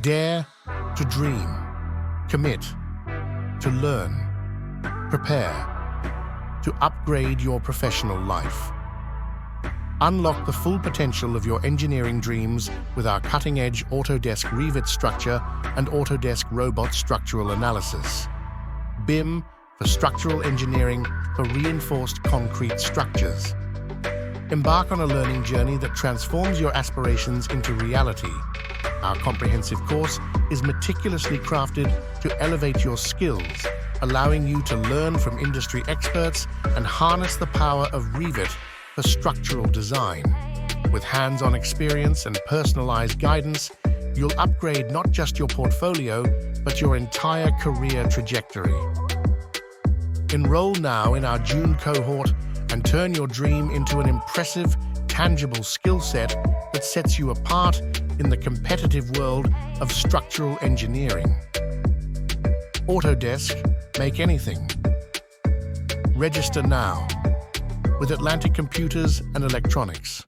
Dare to dream, commit to learn, prepare to upgrade your professional life. Unlock the full potential of your engineering dreams with our cutting-edge Autodesk Revit structure and Autodesk Robot structural analysis. BIM for structural engineering for reinforced concrete structures. Embark on a learning journey that transforms your aspirations into reality. Our comprehensive course is meticulously crafted to elevate your skills, allowing you to learn from industry experts and harness the power of Revit for structural design. With hands-on experience and personalized guidance, you'll upgrade not just your portfolio, but your entire career trajectory. Enroll now in our June cohort and turn your dream into an impressive, tangible skill set that sets you apart in the competitive world of structural engineering. Autodesk, make anything. Register now with Atlantic Computers and Electronics.